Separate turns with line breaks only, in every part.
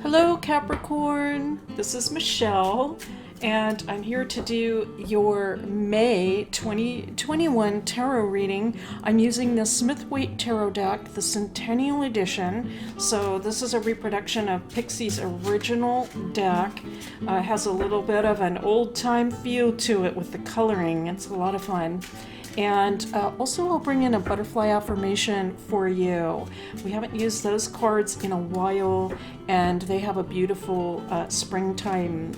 Hello, Capricorn. This is Michelle, and I'm here to do your May 2021 tarot reading. I'm using the Smith-Waite Tarot deck, the Centennial Edition. So this is a reproduction of Pixie's original deck. It has a little bit of an old-time feel to it with the coloring. It's a lot of fun. And also, I'll bring in a butterfly affirmation for you. We haven't used those cards in a while, and they have a beautiful springtime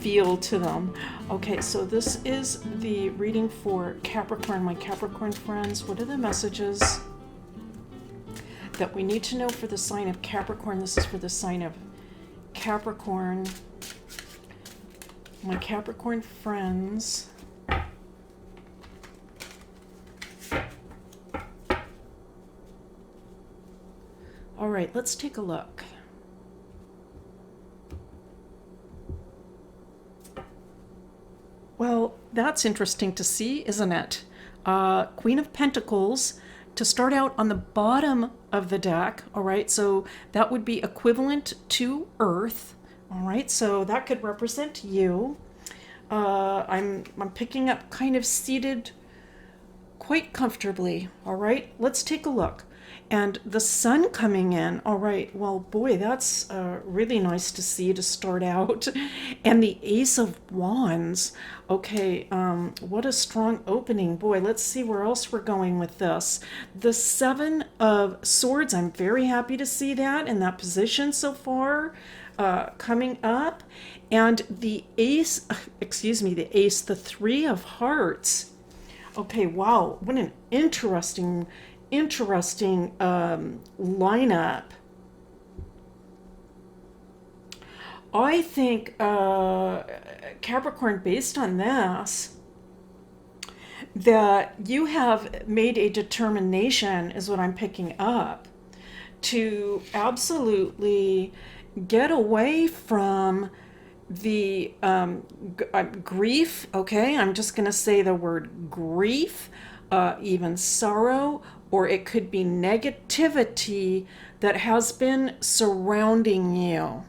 feel to them. Okay, so this is the reading for Capricorn, my Capricorn friends. What are the messages that we need to know for the sign of Capricorn? This is for the sign of Capricorn, my Capricorn friends. All right, let's take a look. Well, that's interesting to see, isn't it? Queen of Pentacles to start out on the bottom of the deck. All right, so that would be equivalent to Earth. All right, so that could represent you. I'm picking up kind of seated quite comfortably. All right, let's take a look. And the sun coming in, all right, well, boy, that's really nice to see to start out. And the Ace of Wands, okay, what a strong opening. Boy, let's see where else we're going with this. The Seven of Swords, I'm very happy to see that in that position so far. Coming up. And the Ace, the Three of Hearts. Okay, wow, what an interesting lineup. I think Capricorn, based on this, that you have made a determination, is what I'm picking up, to absolutely get away from the grief. Okay, I'm just going to say the word grief, even sorrow, or it could be negativity that has been surrounding you. All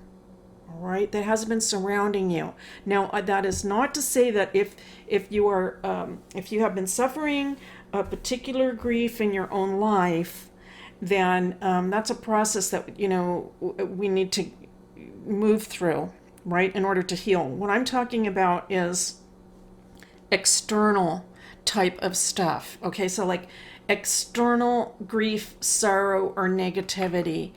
right, that has been surrounding you. Now, that is not to say that if you are if you have been suffering a particular grief in your own life, then that's a process that we need to move through, right, in order to heal. What I'm talking about is external type of stuff. Okay, so like external grief, sorrow, or negativity.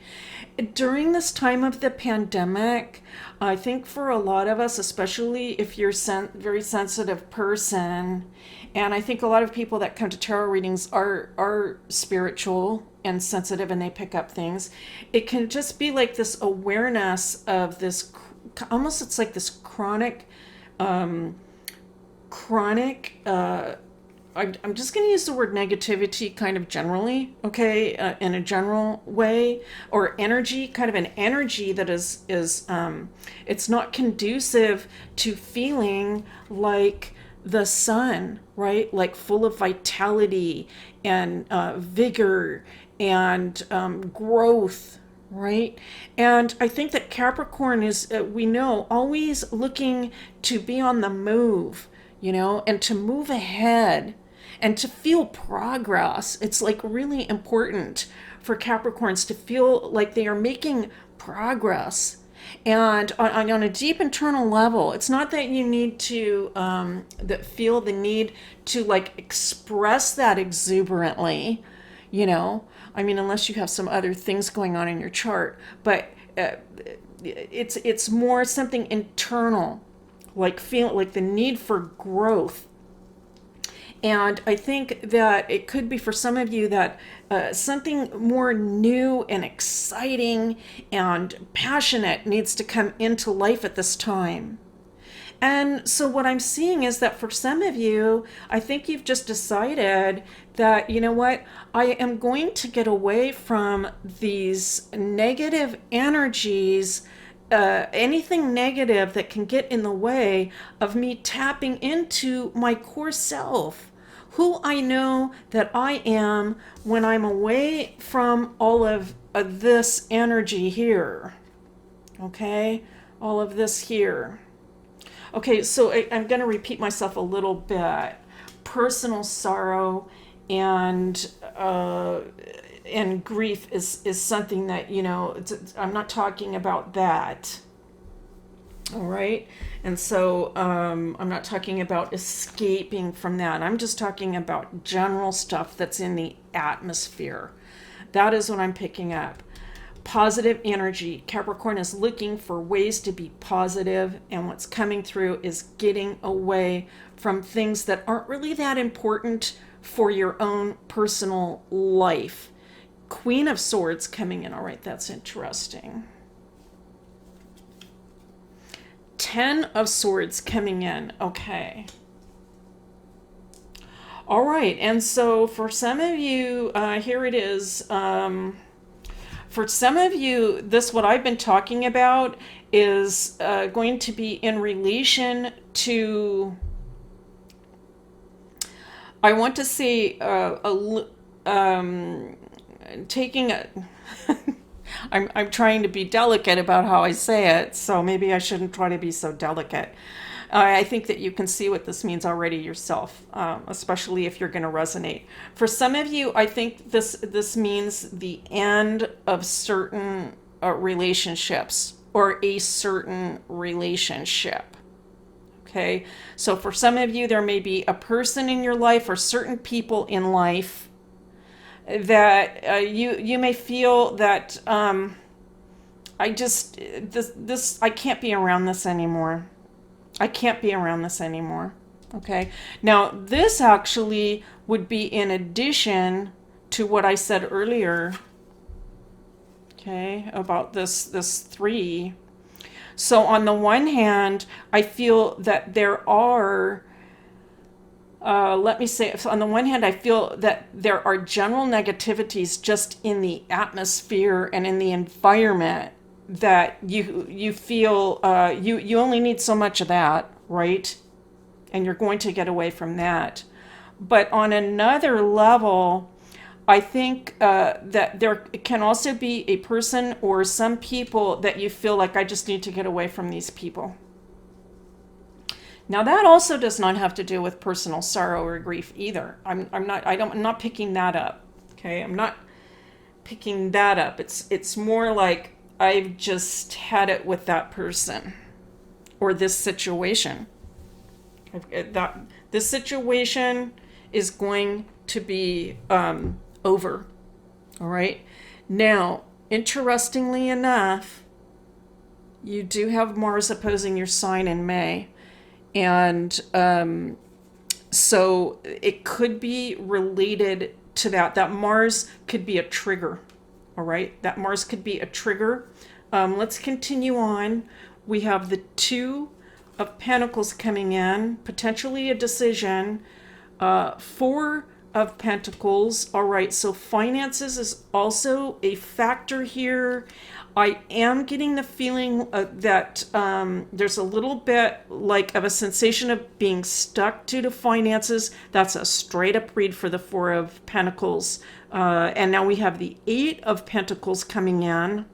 During this time of the pandemic, I think for a lot of us, especially if you're a very sensitive person, and I think a lot of people that come to tarot readings are spiritual and sensitive, and they pick up things, it can just be like this awareness of this, almost it's like this chronic I'm just going to use the word negativity kind of generally, okay, in a general way, or energy, kind of an energy that is it's not conducive to feeling like the sun, right? Like full of vitality and vigor and growth, right? And I think that Capricorn is, we know, always looking to be on the move, and to move ahead and to feel progress. It's like really important for Capricorns to feel like they are making progress. And on a deep internal level, it's not that you need to that feel the need to like express that exuberantly, I mean, unless you have some other things going on in your chart, but it's more something internal, like feel like the need for growth. And I think that it could be for some of you that something more new and exciting and passionate needs to come into life at this time. And so what I'm seeing is that for some of you, I think you've just decided that, you know what, I am going to get away from these negative energies, anything negative that can get in the way of me tapping into my core self, who I know that I am when I'm away from all of this energy here. Okay, all of this here. Okay, so I'm going to repeat myself a little bit. Personal sorrow and grief is something that, I'm not talking about that. All right. And so I'm not talking about escaping from that. I'm just talking about general stuff that's in the atmosphere. That is what I'm picking up. Positive energy. Capricorn is looking for ways to be positive, and what's coming through is getting away from things that aren't really that important for your own personal life. Queen of Swords coming in. All right, that's interesting. 10 of Swords coming in. Okay. All right, and so for some of you, here it is. For some of you, what I've been talking about is going to be in relation to, I want to say, taking a, I'm trying to be delicate about how I say it, so maybe I shouldn't try to be so delicate. I think that you can see what this means already yourself, especially if you're going to resonate. For some of you, I think this means the end of certain relationships or a certain relationship. Okay, so for some of you, there may be a person in your life or certain people in life that you may feel that I can't be around this anymore. I can't be around this anymore. Okay. Now, this actually would be in addition to what I said earlier. Okay, about this 3. So on the one hand, I feel that there are, let me say, on the one hand, I feel that there are general negativities just in the atmosphere and in the environment that you feel you only need so much of that, right? And you're going to get away from that. But on another level, I think that there can also be a person or some people that you feel like, I just need to get away from these people. Now that also does not have to do with personal sorrow or grief either. I'm not picking that up. Okay, I'm not picking that up. It's more like I've just had it with that person or this situation. This situation is going to be over. All right. Now, interestingly enough, you do have Mars opposing your sign in May. And so it could be related to that. That Mars could be a trigger. All right, that Mars could be a trigger. Let's continue on. We have the 2 of Pentacles coming in, potentially a decision. 4 of Pentacles. All right, so finances is also a factor here. I am getting the feeling that there's a little bit like of a sensation of being stuck due to finances. That's a straight up read for the 4 of Pentacles. And now we have the 8 of Pentacles coming in.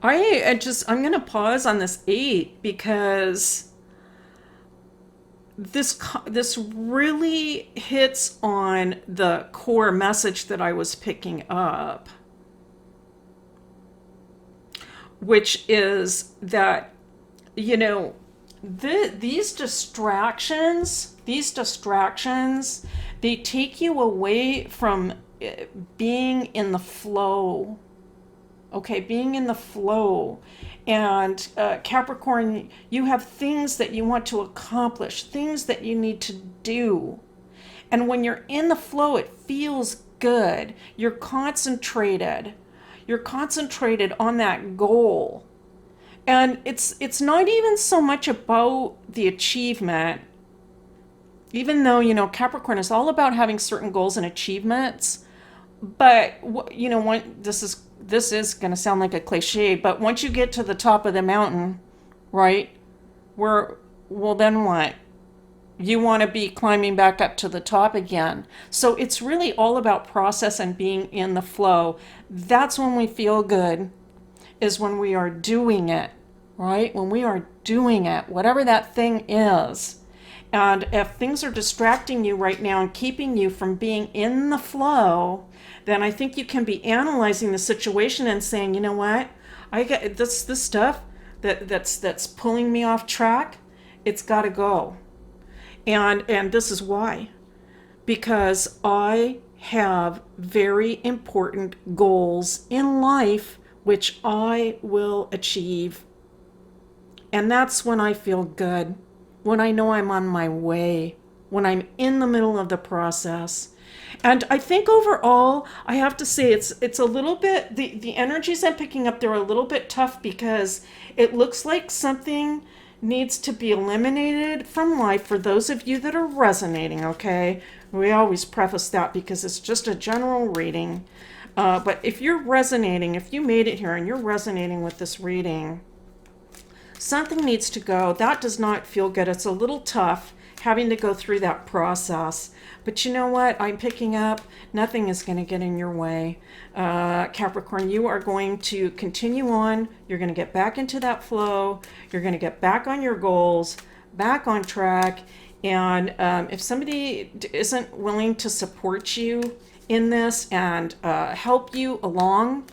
I'm going to pause on this 8 because this really hits on the core message that I was picking up, which is that, these distractions, they take you away from being in the flow. Okay, being in the flow. And Capricorn, you have things that you want to accomplish, things that you need to do. And when you're in the flow, it feels good. You're concentrated. You're concentrated on that goal. And it's not even so much about the achievement, even though, Capricorn is all about having certain goals and achievements. But, this is going to sound like a cliche, but once you get to the top of the mountain, right, well, then what? You want to be climbing back up to the top again. So it's really all about process and being in the flow. That's when we feel good, is when we are doing it, right? When we are doing it, whatever that thing is. And if things are distracting you right now and keeping you from being in the flow, then I think you can be analyzing the situation and saying, you know what? I get this stuff that's pulling me off track. It's got to go. And this is why. Because I have very important goals in life which I will achieve. And that's when I feel good, when I know I'm on my way, when I'm in the middle of the process. And I think overall, I have to say it's a little bit, the energies I'm picking up, they're a little bit tough because it looks like something needs to be eliminated from life for those of you that are resonating, okay? We always preface that because it's just a general reading. But if you're resonating, if you made it here and you're resonating with this reading, something needs to go. That does not feel good. It's a little tough having to go through that process. But you know what? I'm picking up, nothing is going to get in your way. Capricorn, you are going to continue on. You're going to get back into that flow. You're going to get back on your goals, back on track. And if somebody isn't willing to support you in this and help you along,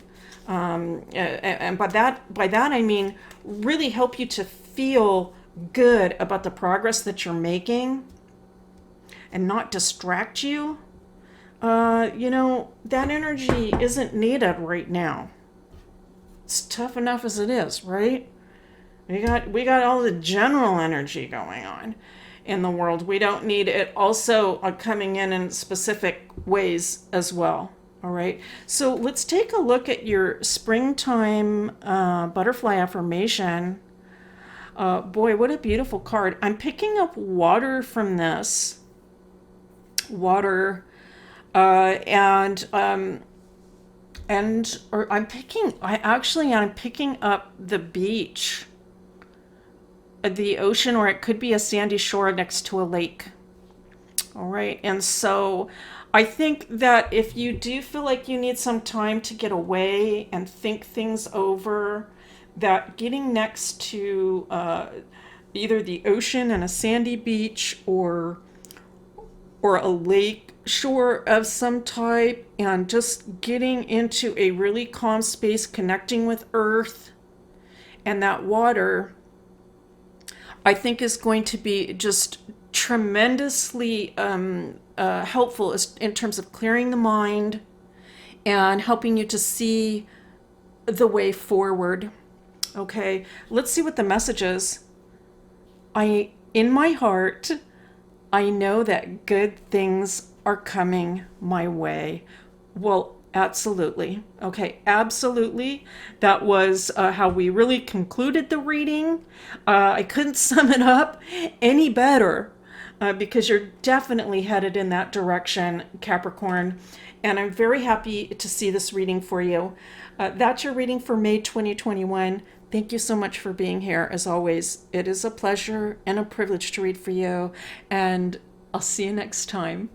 and by that I mean really help you to feel good about the progress that you're making and not distract you, that energy isn't needed right now. It's tough enough as it is, right? We got all the general energy going on in the world. We don't need it also coming in specific ways as well. All right, so let's take a look at your springtime butterfly affirmation. Boy, what a beautiful card. I'm picking up water from this. Water. I'm picking up the beach, the ocean, or it could be a sandy shore next to a lake. All right, and so I think that if you do feel like you need some time to get away and think things over, that getting next to either the ocean and a sandy beach or a lake shore of some type, and just getting into a really calm space, connecting with earth and that water, I think is going to be just tremendously helpful in terms of clearing the mind and helping you to see the way forward. Okay, let's see what the message is. In my heart, I know that good things are coming my way. Well, absolutely. Okay, absolutely. That was how we really concluded the reading. I couldn't sum it up any better because you're definitely headed in that direction, Capricorn. And I'm very happy to see this reading for you. That's your reading for May 2021. Thank you so much for being here. As always, it is a pleasure and a privilege to read for you. And I'll see you next time.